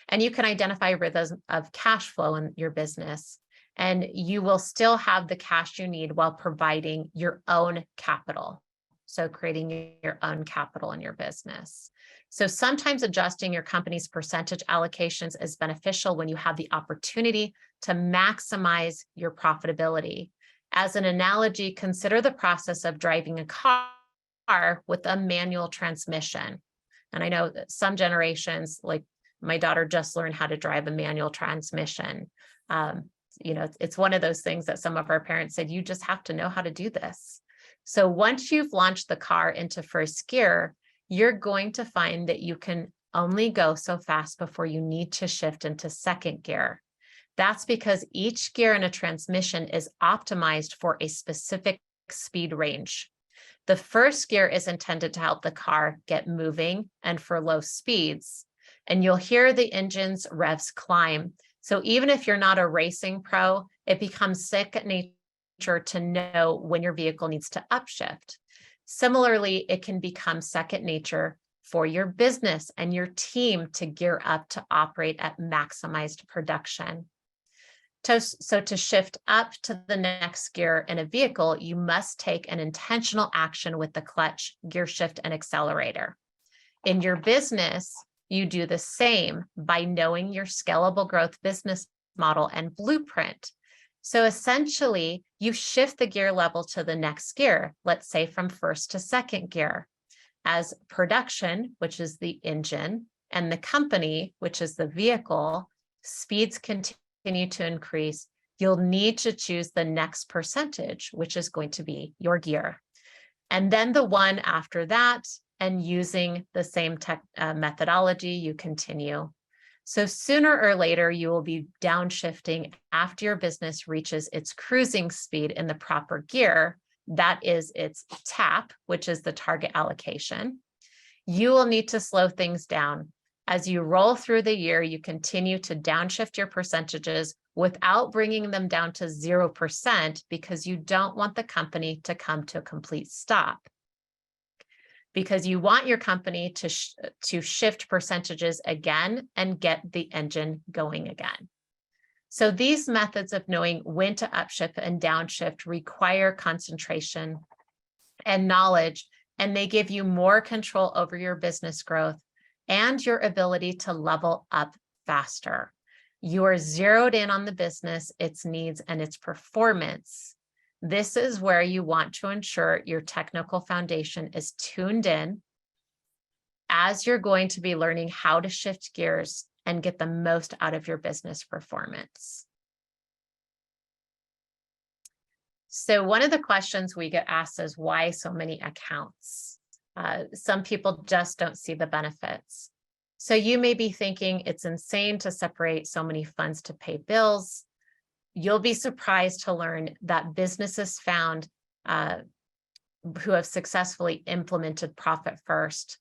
And you can identify rhythms of cash flow in your business. And you will still have the cash you need while providing your own capital. So creating your own capital in your business. So sometimes adjusting your company's percentage allocations is beneficial when you have the opportunity to maximize your profitability. As an analogy, consider the process of driving a car with a manual transmission. And I know that some generations, like my daughter, just learned how to drive a manual transmission. It's one of those things that some of our parents said, you just have to know how to do this. So once you've launched the car into first gear, you're going to find that you can only go so fast before you need to shift into second gear. That's because each gear in a transmission is optimized for a specific speed range. The first gear is intended to help the car get moving and for low speeds. And you'll hear the engine's revs climb. So even if you're not a racing pro, it becomes second nature to know when your vehicle needs to upshift. Similarly, it can become second nature for your business and your team to gear up to operate at maximized production. So to shift up to the next gear in a vehicle, you must take an intentional action with the clutch, gear shift, and accelerator. In your business, you do the same by knowing your scalable growth business model and blueprint. So essentially, you shift the gear level to the next gear, let's say from first to second gear, as production, which is the engine, and the company, which is the vehicle, speeds continue to increase. You'll need to choose the next percentage, which is going to be your gear. And then the one after that, and using the same methodology, you continue. So sooner or later, you will be downshifting after your business reaches its cruising speed in the proper gear. That is its TAP, which is the target allocation. You will need to slow things down. As you roll through the year, you continue to downshift your percentages without bringing them down to 0% because you don't want the company to come to a complete stop. Because you want your company to shift percentages again and get the engine going again. So these methods of knowing when to upshift and downshift require concentration and knowledge, and they give you more control over your business growth and your ability to level up faster. You are zeroed in on the business, its needs, and its performance. This is where you want to ensure your technical foundation is tuned in as you're going to be learning how to shift gears and get the most out of your business performance. So one of the questions we get asked is why so many accounts? Some people just don't see the benefits. So you may be thinking it's insane to separate so many funds to pay bills. You'll be surprised to learn that businesses found who have successfully implemented Profit First,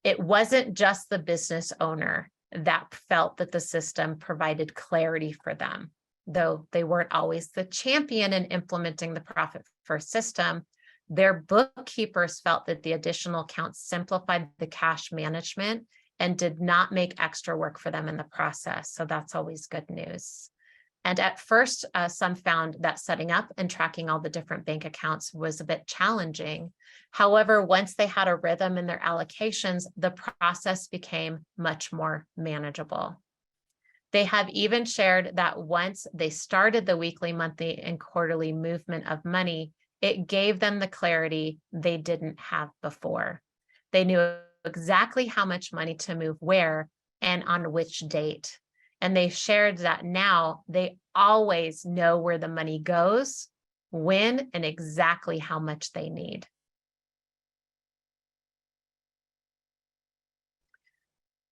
it wasn't just the business owner that felt that the system provided clarity for them. Though they weren't always the champion in implementing the Profit First system, their bookkeepers felt that the additional accounts simplified the cash management and did not make extra work for them in the process. So that's always good news. And at first, some found that setting up and tracking all the different bank accounts was a bit challenging. However, once they had a rhythm in their allocations, the process became much more manageable. They have even shared that once they started the weekly, monthly, and quarterly movement of money, it gave them the clarity they didn't have before. They knew exactly how much money to move where and on which date. And they shared that now they always know where the money goes, when, and exactly how much they need.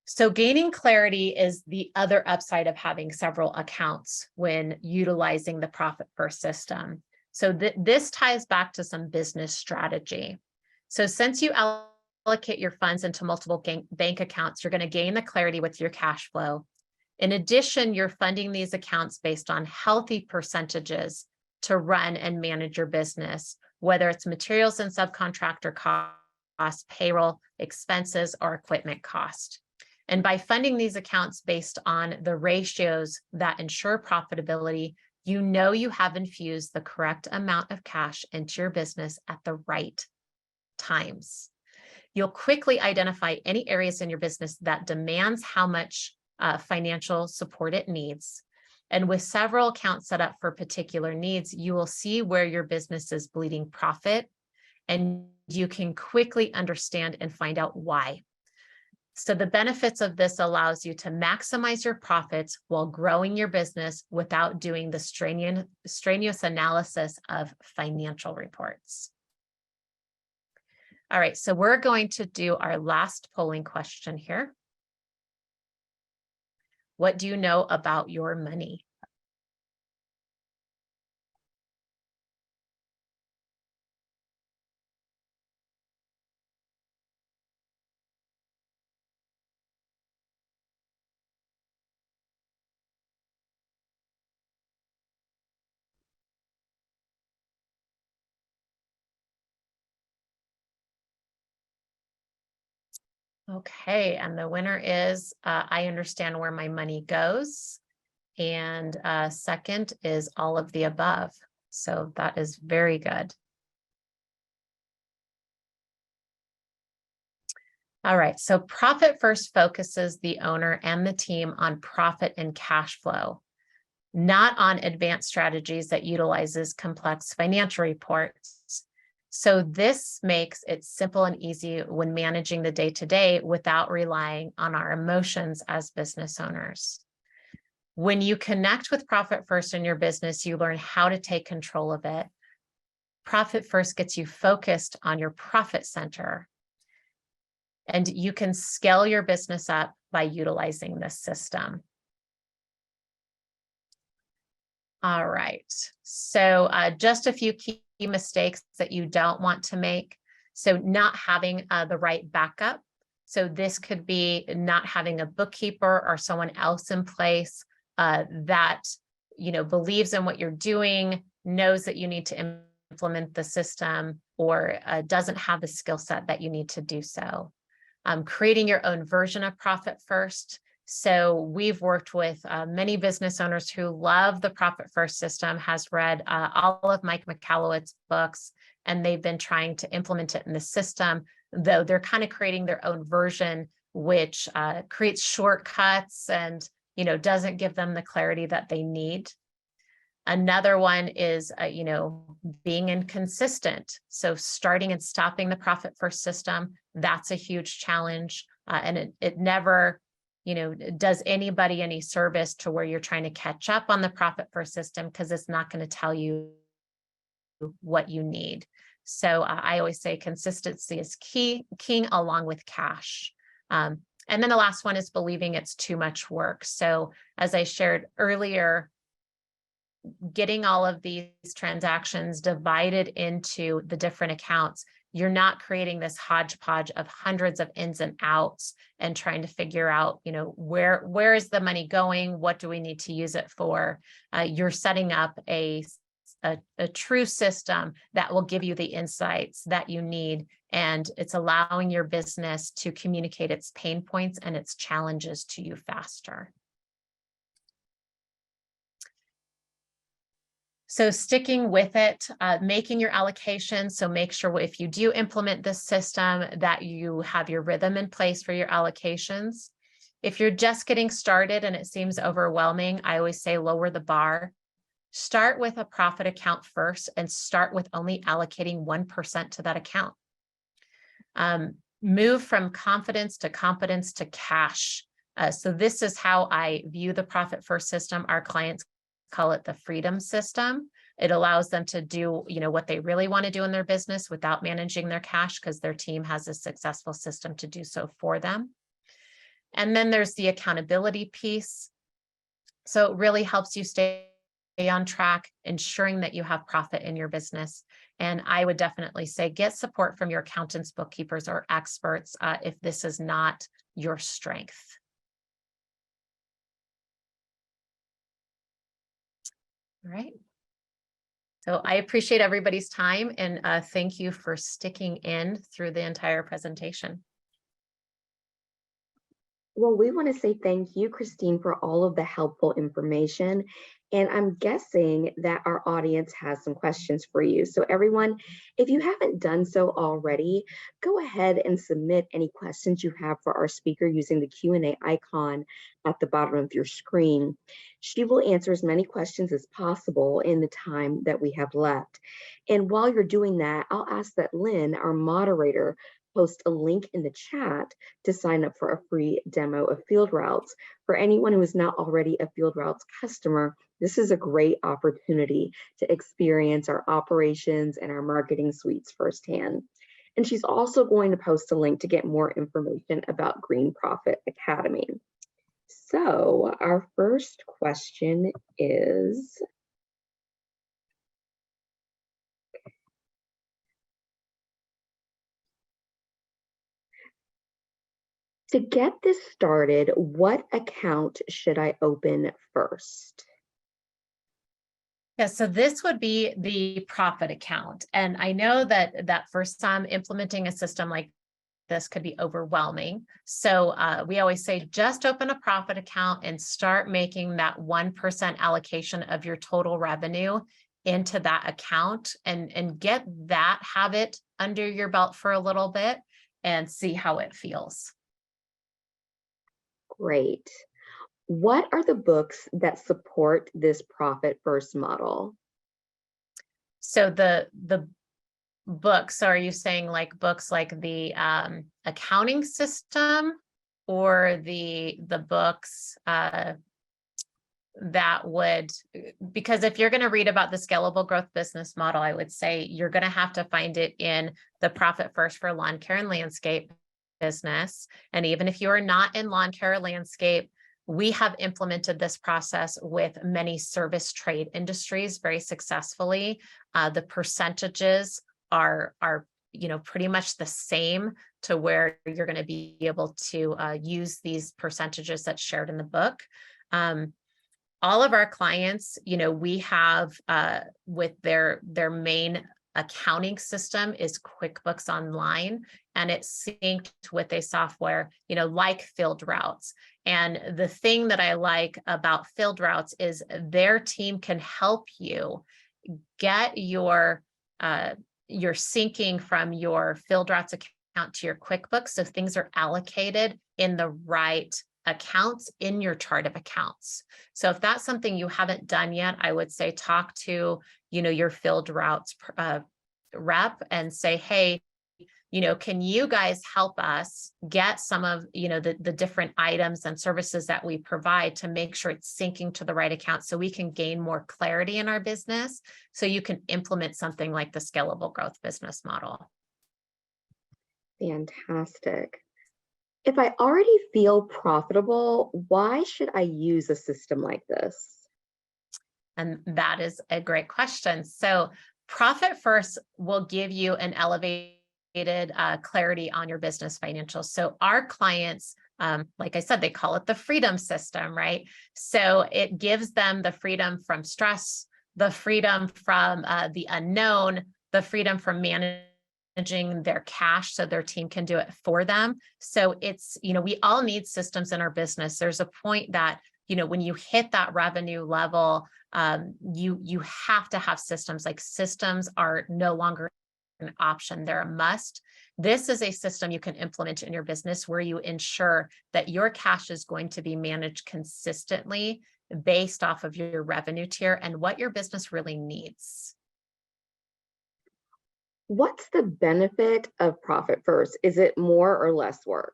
So gaining clarity is the other upside of having several accounts when utilizing the Profit First system. So this ties back to some business strategy. So since you allocate your funds into multiple bank accounts, you're going to gain the clarity with your cash flow. In addition, you're funding these accounts based on healthy percentages to run and manage your business, whether it's materials and subcontractor costs, payroll, expenses, or equipment cost. And by funding these accounts based on the ratios that ensure profitability, you know you have infused the correct amount of cash into your business at the right times. You'll quickly identify any areas in your business that demands how much financial support it needs. And with several accounts set up for particular needs, you will see where your business is bleeding profit, and you can quickly understand and find out why. So the benefits of this allows you to maximize your profits while growing your business without doing the strenuous analysis of financial reports. All right, so we're going to do our last polling question here. What do you know about your money? Okay, and the winner is I understand where my money goes. And second is all of the above. So that is very good. All right, so Profit First focuses the owner and the team on profit and cash flow, not on advanced strategies that utilizes complex financial reports. So this makes it simple and easy when managing the day-to-day without relying on our emotions as business owners. When you connect with Profit First in your business, you learn how to take control of it. Profit First gets you focused on your profit center, and you can scale your business up by utilizing this system. All right, so just a few key mistakes that you don't want to make. So not having the right backup. So this could be not having a bookkeeper or someone else in place that believes in what you're doing, knows that you need to implement the system, or doesn't have the skill set that you need to do so. Creating your own version of Profit First. So we've worked with many business owners who love the Profit First system, has read all of Mike Michalowicz's books, and they've been trying to implement it in the system, though they're kind of creating their own version, which creates shortcuts and doesn't give them the clarity that they need. Another one is, being inconsistent. So starting and stopping the Profit First system, that's a huge challenge. And it never, does anybody any service to where you're trying to catch up on the Profit First system, because it's not going to tell you what you need. So I always say consistency is king along with cash. And then the last one is believing it's too much work. So as I shared earlier, getting all of these transactions divided into the different accounts, you're not creating this hodgepodge of hundreds of ins and outs and trying to figure out, where is the money going? What do we need to use it for? You're setting up a true system that will give you the insights that you need, and it's allowing your business to communicate its pain points and its challenges to you faster. So sticking with it, making your allocations. So make sure if you do implement this system that you have your rhythm in place for your allocations. If you're just getting started and it seems overwhelming, I always say lower the bar. Start with a profit account first and start with only allocating 1% to that account. Move from confidence to competence to cash. So this is how I view the Profit First system. Our clients call it the freedom system. It allows them to do, what they really want to do in their business without managing their cash, because their team has a successful system to do so for them. And then there's the accountability piece. So it really helps you stay on track, ensuring that you have profit in your business. And I would definitely say get support from your accountants, bookkeepers, or experts if this is not your strength. All right. So I appreciate everybody's time, and thank you for sticking in through the entire presentation. Well, we want to say thank you, Christine, for all of the helpful information. And I'm guessing that our audience has some questions for you. So everyone, if you haven't done so already, go ahead and submit any questions you have for our speaker using the Q&A icon at the bottom of your screen. She will answer as many questions as possible in the time that we have left. And while you're doing that, I'll ask that Lynn, our moderator, post a link in the chat to sign up for a free demo of Field Routes. For anyone who is not already a Field Routes customer, this is a great opportunity to experience our operations and our marketing suites firsthand. And she's also going to post a link to get more information about Green Profit Academy. So our first question is, to get this started, what account should I open first? Yeah, so this would be the profit account. And I know that for some, implementing a system like this could be overwhelming. So we always say, just open a profit account and start making that 1% allocation of your total revenue into that account and get that habit under your belt for a little bit and see how it feels. Great. What are the books that support this profit first model? So the books, are you saying like books like the accounting system, or the books that would, because if you're going to read about the scalable growth business model, I would say you're going to have to find it in the Profit First for Lawn Care and Landscape business. And even if you are not in lawn care or landscape, we have implemented this process with many service trade industries very successfully. The percentages are pretty much the same to where you're going to be able to use these percentages that's shared in the book. All of our clients, we have with their main accounting system is QuickBooks Online, and it's synced with a software, like Field Routes. And the thing that I like about Field Routes is their team can help you get your syncing from your Field Routes account to your QuickBooks, so things are allocated in the right accounts in your chart of accounts. So if that's something you haven't done yet, I would say talk to your Field Routes rep and say, hey, can you guys help us get some of the different items and services that we provide to make sure it's syncing to the right account, so we can gain more clarity in our business, so you can implement something like the scalable growth business model. Fantastic. If I already feel profitable, why should I use a system like this? And that is a great question. So Profit First will give you an elevated clarity on your business financials. So our clients, like I said, they call it the freedom system, right? So it gives them the freedom from stress, the freedom from the unknown, the freedom from managing their cash so their team can do it for them. So it's, we all need systems in our business. There's a point that, when you hit that revenue level, you have to have systems. Like, systems are no longer an option, they're a must. This is a system you can implement in your business where you ensure that your cash is going to be managed consistently based off of your revenue tier and what your business really needs. What's the benefit of Profit First? Is it more or less work?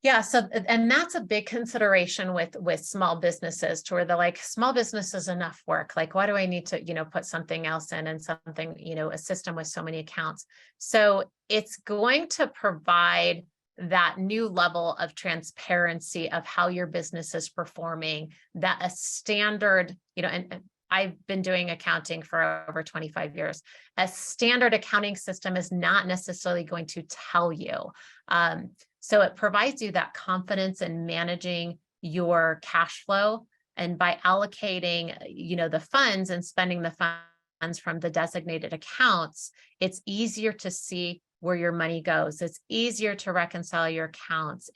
Yeah, so, and that's a big consideration with small businesses, to where they're like, small business is enough work. Like, why do I need to, put something else in, and something, a system with so many accounts? So it's going to provide that new level of transparency of how your business is performing, that a standard, and I've been doing accounting for over 25 years. A standard accounting system is not necessarily going to tell you. So it provides you that confidence in managing your cash flow. And by allocating, the funds and spending the funds from the designated accounts, it's easier to see where your money goes. It's easier to reconcile your accounts.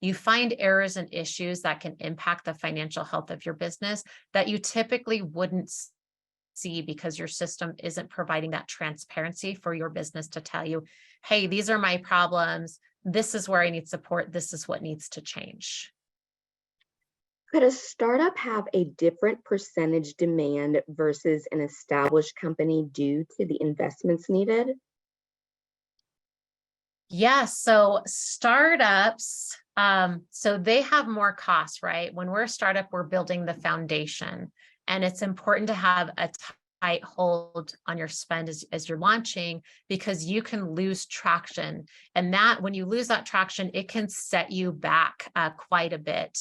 You find errors and issues that can impact the financial health of your business that you typically wouldn't see because your system isn't providing that transparency for your business to tell you, hey, these are my problems. This is where I need support. This is what needs to change. Could a startup have a different percentage demand versus an established company due to the investments needed? Yeah, so startups, so they have more costs, right? When we're a startup, we're building the foundation, and it's important to have a tight hold on your spend as you're launching, because you can lose traction. And that when you lose that traction, it can set you back quite a bit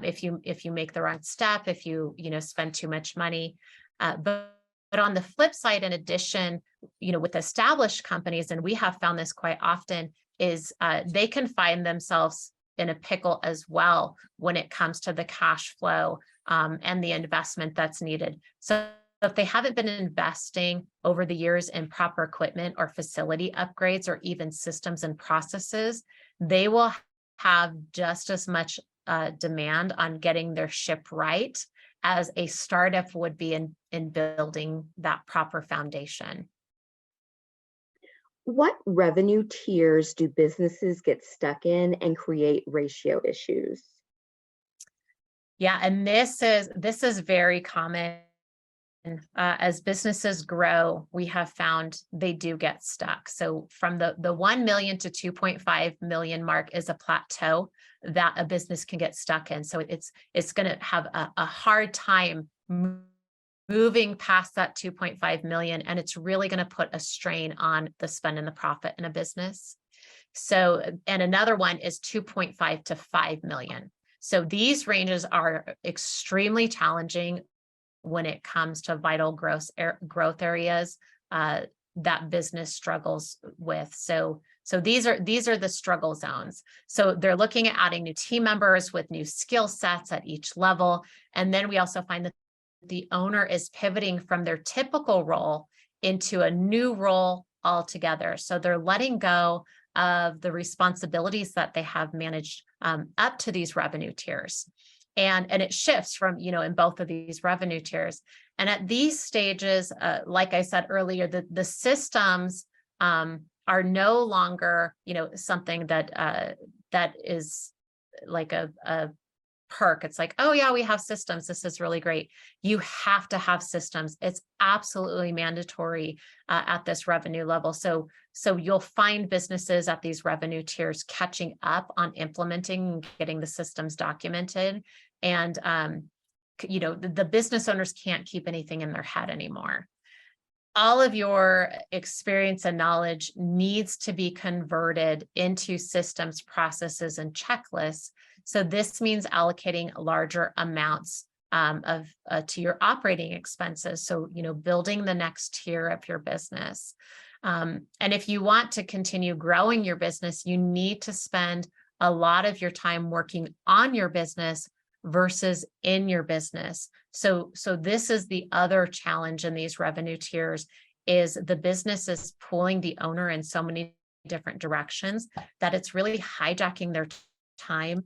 if you make the wrong step, if you spend too much money. But on the flip side, in addition, with established companies, and we have found this quite often, is they can find themselves in a pickle as well when it comes to the cash flow and the investment that's needed. So if they haven't been investing over the years in proper equipment or facility upgrades or even systems and processes, they will have just as much demand on getting their ship right as a startup would be in building that proper foundation. What revenue tiers do businesses get stuck in and create ratio issues? Yeah, and this is very common. As businesses grow, we have found they do get stuck. So from the 1 million to 2.5 million mark is a plateau that a business can get stuck in. So it's going to have a hard time moving past that 2.5 million, and it's really going to put a strain on the spend and the profit in a business. So, and another one is 2.5 to 5 million. So these ranges are extremely challenging when it comes to vital growth areas that business struggles with. So these are the struggle zones. So they're looking at adding new team members with new skill sets at each level. And then we also find that the owner is pivoting from their typical role into a new role altogether. So they're letting go of the responsibilities that they have managed up to these revenue tiers. And it shifts from, in both of these revenue tiers. And at these stages, like I said earlier, the systems are no longer, something that is like a perk. It's like, oh yeah, we have systems. This is really great. You have to have systems. It's absolutely mandatory at this revenue level. So you'll find businesses at these revenue tiers catching up on implementing and getting the systems documented. And the business owners can't keep anything in their head anymore. All of your experience and knowledge needs to be converted into systems, processes, and checklists. So this means allocating larger amounts to your operating expenses. So, building the next tier of your business. And if you want to continue growing your business, you need to spend a lot of your time working on your business versus in your business. So this is the other challenge in these revenue tiers, is the business is pulling the owner in so many different directions that it's really hijacking their time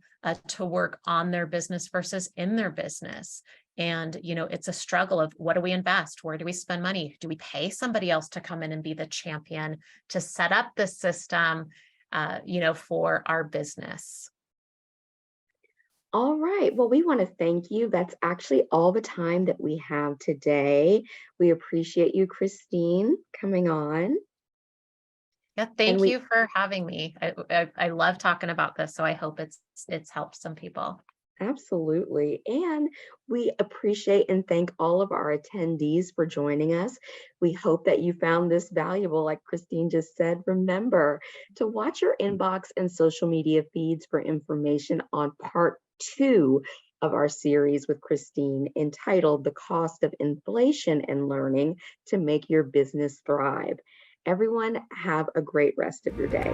to work on their business versus in their business. And, it's a struggle of, what do we invest? Where do we spend money? Do we pay somebody else to come in and be the champion to set up the system, for our business? All right. Well, we want to thank you. That's actually all the time that we have today. We appreciate you, Christine, coming on. Yeah, thank you for having me. I love talking about this, so I hope it's helped some people. Absolutely. And we appreciate and thank all of our attendees for joining us. We hope that you found this valuable. Like Christine just said, remember to watch your inbox and social media feeds for information on part 2 of our series with Christine, entitled The Cost of Inflation and Learning to Make Your Business Thrive. Everyone, have a great rest of your day.